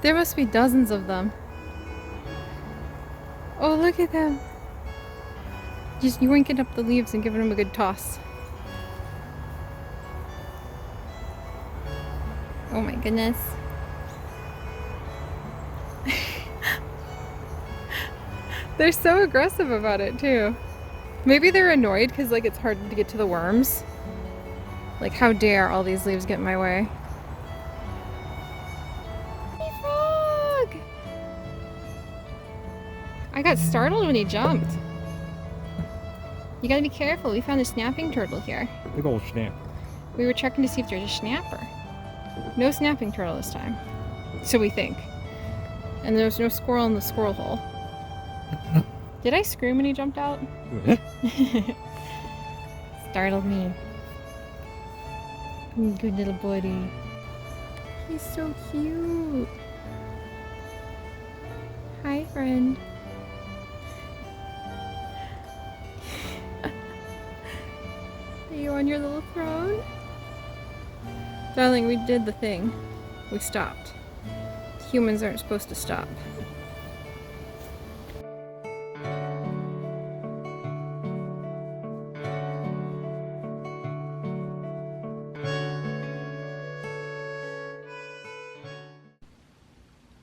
There must be dozens of them. Oh, look at them. Just yoinking up the leaves and giving them a good toss. Oh my goodness. They're so aggressive about it too. Maybe they're annoyed because like it's hard to get to the worms. Like, how dare all these leaves get in my way. Hey, frog! I got startled when he jumped. You gotta be careful. We found a snapping turtle here. Big old snap. We were checking to see if there's a snapper. No snapping turtle this time. So we think. And there's no squirrel in the squirrel hole. Did I scream when he jumped out? Startled me. Good little buddy. He's so cute. Hi, friend. Are you on your little throne? Darling, we did the thing. We stopped. Humans aren't supposed to stop.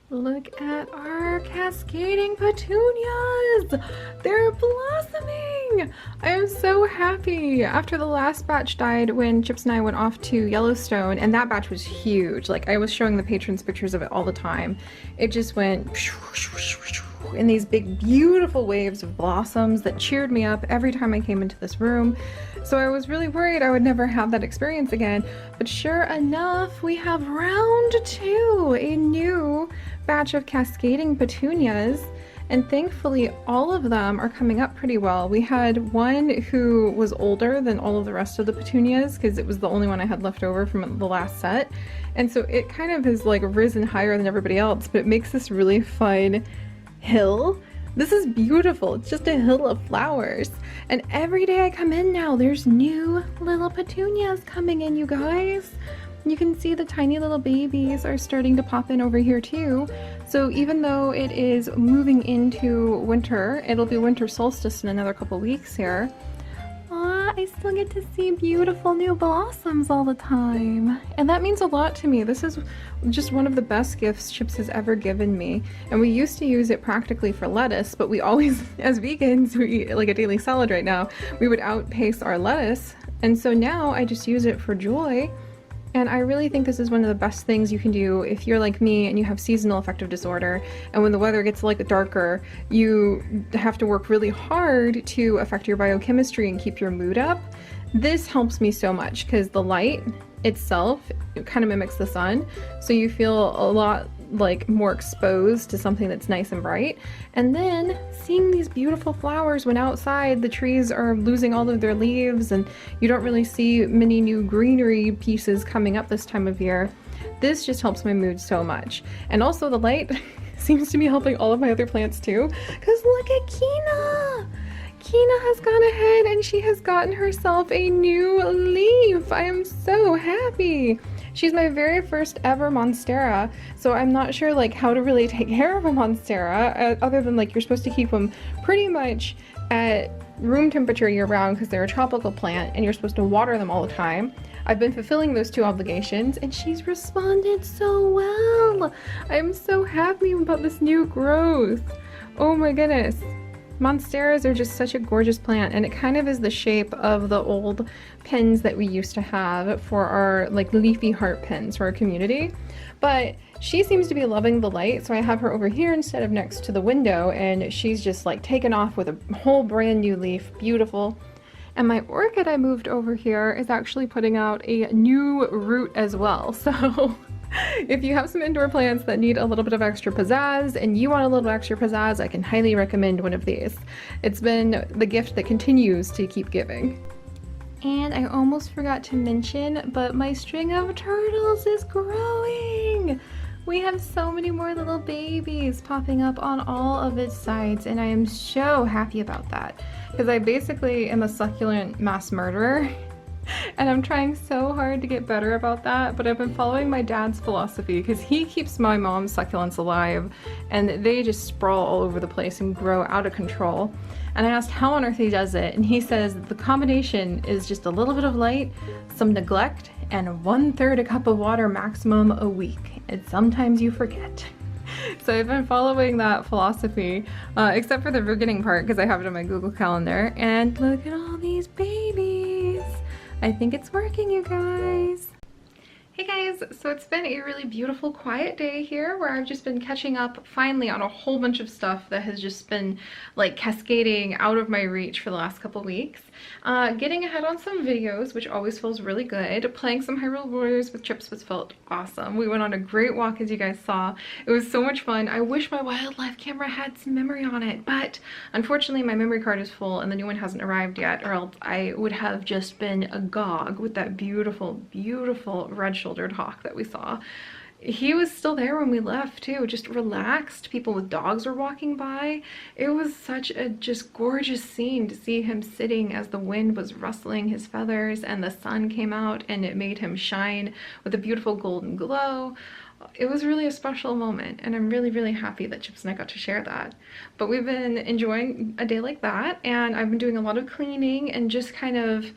Look at our cascading petunias! They're blossoming! I am so happy! After the last batch died when Chips and I went off to Yellowstone, and that batch was huge. Like, I was showing the patrons pictures of it all the time. It just went in these big, beautiful waves of blossoms that cheered me up every time I came into this room. So I was really worried I would never have that experience again. But sure enough, we have round 2, a new batch of cascading petunias, and thankfully all of them are coming up pretty well. We had one who was older than all of the rest of the petunias because it was the only one I had left over from the last set, and so it kind of has like risen higher than everybody else, but it makes this really fun hill. This is beautiful. It's just a hill of flowers, and every day I come in now there's new little petunias coming in, you guys. You can see the tiny little babies are starting to pop in over here too. So even though it is moving into winter, it'll be winter solstice in another couple weeks here. I still get to see beautiful new blossoms all the time. And that means a lot to me. This is just one of the best gifts Chips has ever given me. And we used to use it practically for lettuce, but we always, as vegans who eat like a daily salad right now, we would outpace our lettuce. And so now I just use it for joy. And I really think this is one of the best things you can do if you're like me and you have seasonal affective disorder, and when the weather gets like darker, you have to work really hard to affect your biochemistry and keep your mood up. This helps me so much because the light itself, it kind of mimics the sun, so you feel a lot like more exposed to something that's nice and bright. And then seeing these beautiful flowers when outside the trees are losing all of their leaves and you don't really see many new greenery pieces coming up this time of year, this just helps my mood so much. And also the light seems to be helping all of my other plants too, because look at Kina! Kina has gone ahead and she has gotten herself a new leaf. I am so happy. She's my very first ever monstera, so I'm not sure like how to really take care of a monstera, other than like you're supposed to keep them pretty much at room temperature year round because they're a tropical plant and you're supposed to water them all the time. I've been fulfilling those 2 obligations and she's responded so well. I'm so happy about this new growth. Oh my goodness. Monsteras are just such a gorgeous plant, and it kind of is the shape of the old pins that we used to have for our like leafy heart pins for our community. But she seems to be loving the light, so I have her over here instead of next to the window, and she's just like taken off with a whole brand new leaf. Beautiful. And my orchid I moved over here is actually putting out a new root as well. So if you have some indoor plants that need a little bit of extra pizzazz and you want a little extra pizzazz, I can highly recommend one of these. It's been the gift that continues to keep giving. And I almost forgot to mention, but my string of turtles is growing! We have so many more little babies popping up on all of its sides, and I am so happy about that, because I basically am a succulent mass murderer. And I'm trying so hard to get better about that, but I've been following my dad's philosophy because he keeps my mom's succulents alive and they just sprawl all over the place and grow out of control. And I asked how on earth he does it, and he says the combination is just a little bit of light, some neglect, and 1/3 a cup of water maximum a week. And sometimes you forget. So I've been following that philosophy, except for the beginning part because I have it on my Google Calendar. And look at all these babies. I think it's working, you guys. Hey guys, so it's been a really beautiful quiet day here where I've just been catching up finally on a whole bunch of stuff that has just been like cascading out of my reach for the last couple weeks. Getting ahead on some videos, which always feels really good. Playing some Hyrule Warriors with Chips was felt awesome. We went on a great walk, as you guys saw. It was so much fun. I wish my wildlife camera had some memory on it, but unfortunately my memory card is full and the new one hasn't arrived yet, or else I would have just been agog with that beautiful, beautiful red-shouldered hawk that we saw. He was still there when we left too, just relaxed. People with dogs were walking by. It was such a just gorgeous scene to see him sitting as the wind was rustling his feathers and the sun came out and it made him shine with a beautiful golden glow. It was really a special moment, and I'm really, really happy that Chips and I got to share that. But we've been enjoying a day like that, and I've been doing a lot of cleaning and just kind of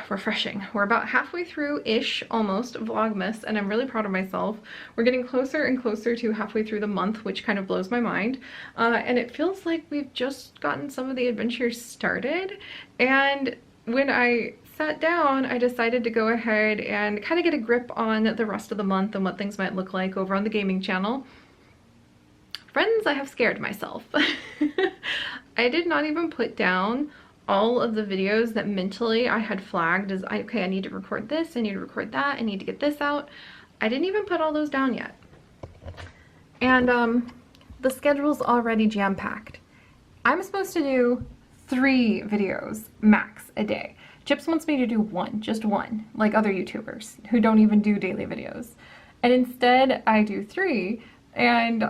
refreshing. We're about halfway through-ish, almost, Vlogmas, and I'm really proud of myself. We're getting closer and closer to halfway through the month, which kind of blows my mind. And it feels like we've just gotten some of the adventures started. And when I sat down, I decided to go ahead and kind of get a grip on the rest of the month and what things might look like over on the gaming channel. Friends, I have scared myself. I did not even put down all of the videos that mentally I had flagged as, okay, I need to record this, I need to record that, I need to get this out. I didn't even put all those down yet. And the schedule's already jam-packed. I'm supposed to do 3 videos max a day. Chips wants me to do one, just one, like other YouTubers who don't even do daily videos. And instead I do 3, and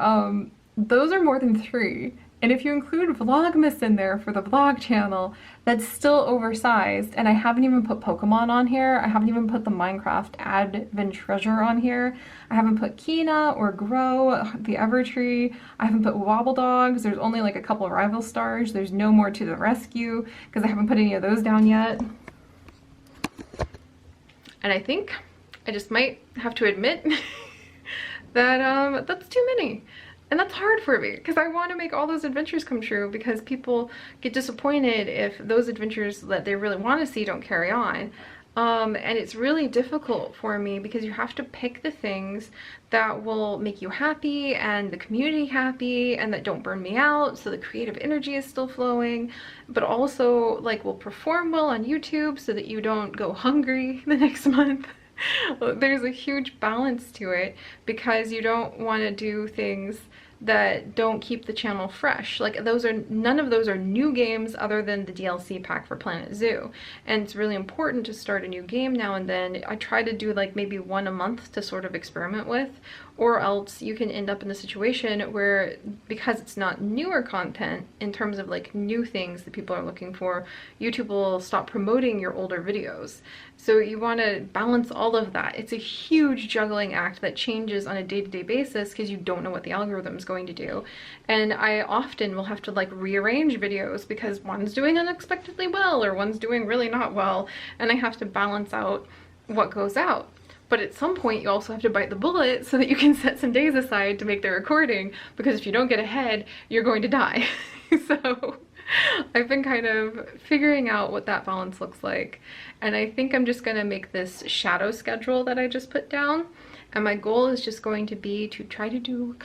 those are more than 3. And if you include Vlogmas in there for the vlog channel, that's still oversized. And I haven't even put Pokemon on here. I haven't even put the Minecraft Adventure on here. I haven't put Kina or Grow, the Evertree. I haven't put Wobble Dogs. There's only like a couple of rival stars. There's no more to the rescue because I haven't put any of those down yet. And I think I just might have to admit that that's too many. And that's hard for me because I want to make all those adventures come true, because people get disappointed if those adventures that they really want to see don't carry on. And it's really difficult for me because you have to pick the things that will make you happy and the community happy and that don't burn me out, so the creative energy is still flowing, but also like will perform well on YouTube so that you don't go hungry the next month. There's a huge balance to it because you don't want to do things that don't keep the channel fresh. Like none of those are new games other than the DLC pack for Planet Zoo. And it's really important to start a new game now and then. I try to do like maybe one a month to sort of experiment with, or else you can end up in a situation where, because it's not newer content in terms of like new things that people are looking for, YouTube will stop promoting your older videos. So you want to balance all of that. It's a huge juggling act that changes on a day-to-day basis because you don't know what the algorithm is going to do. And I often will have to like rearrange videos because one's doing unexpectedly well or one's doing really not well, and I have to balance out what goes out. But at some point you also have to bite the bullet so that you can set some days aside to make the recording, because if you don't get ahead, you're going to die. So I've been kind of figuring out what that balance looks like. And I think I'm just gonna make this shadow schedule that I just put down. And my goal is just going to be to try to do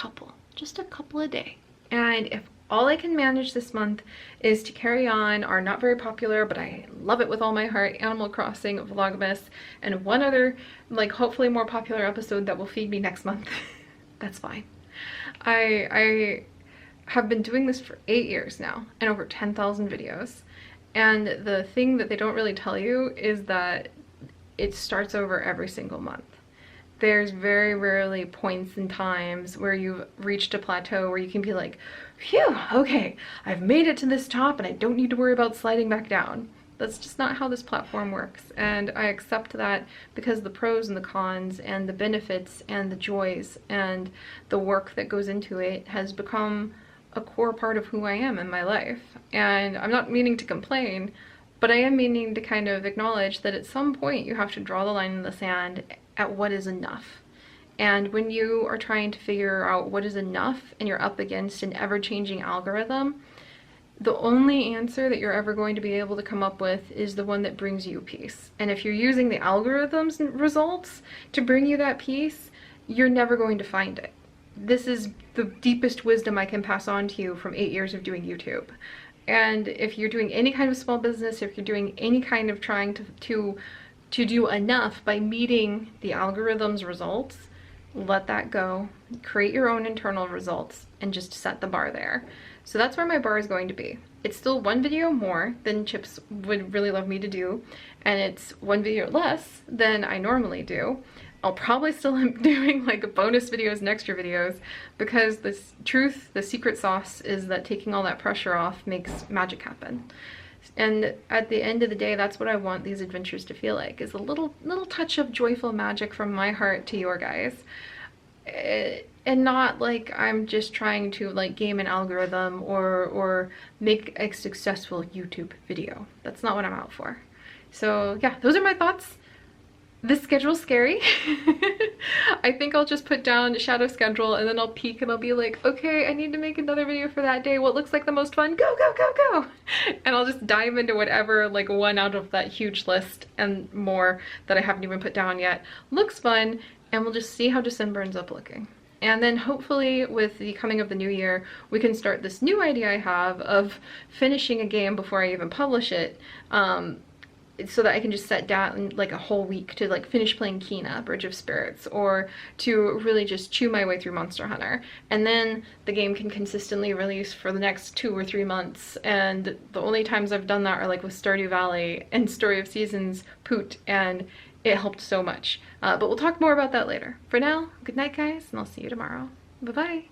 just a couple a day. And if all I can manage this month is to carry on our not very popular, but I love it with all my heart, Animal Crossing Vlogmas, and one other, like hopefully more popular episode that will feed me next month, that's fine. I have been doing this for 8 years now and over 10,000 videos. And the thing that they don't really tell you is that it starts over every single month. There's very rarely points in times where you've reached a plateau where you can be like, phew, okay, I've made it to this top and I don't need to worry about sliding back down. That's just not how this platform works. And I accept that because the pros and the cons and the benefits and the joys and the work that goes into it has become a core part of who I am in my life. And I'm not meaning to complain, but I am meaning to kind of acknowledge that at some point you have to draw the line in the sand at what is enough. And when you are trying to figure out what is enough and you're up against an ever-changing algorithm, the only answer that you're ever going to be able to come up with is the one that brings you peace. And if you're using the algorithm's results to bring you that peace, you're never going to find it. This is the deepest wisdom I can pass on to you from 8 years of doing YouTube. And if you're doing any kind of small business, if you're doing any kind of trying to do enough by meeting the algorithm's results, let that go, create your own internal results, and just set the bar there. So that's where my bar is going to be. It's still one video more than Chips would really love me to do, and it's one video less than I normally do. I'll probably still end up doing like bonus videos and extra videos, because the secret sauce is that taking all that pressure off makes magic happen. And at the end of the day, that's what I want these adventures to feel like, is a little touch of joyful magic from my heart to your guys. And not like I'm just trying to like game an algorithm or make a successful YouTube video. That's not what I'm out for. So yeah, those are my thoughts. This schedule's scary. I think I'll just put down shadow schedule and then I'll peek and I'll be like, okay, I need to make another video for that day. What looks like the most fun? Go, go, go, go. And I'll just dive into whatever, like one out of that huge list and more that I haven't even put down yet looks fun, and we'll just see how December ends up looking. And then hopefully with the coming of the new year, we can start this new idea I have of finishing a game before I even publish it, so that I can just set down like a whole week to like finish playing Kina, Bridge of Spirits, or to really just chew my way through Monster Hunter. And then the game can consistently release for the next 2 or 3 months. And the only times I've done that are like with Stardew Valley and Story of Seasons Poot, and it helped so much. But we'll talk more about that later. For now, good night guys, and I'll see you tomorrow. Bye-bye.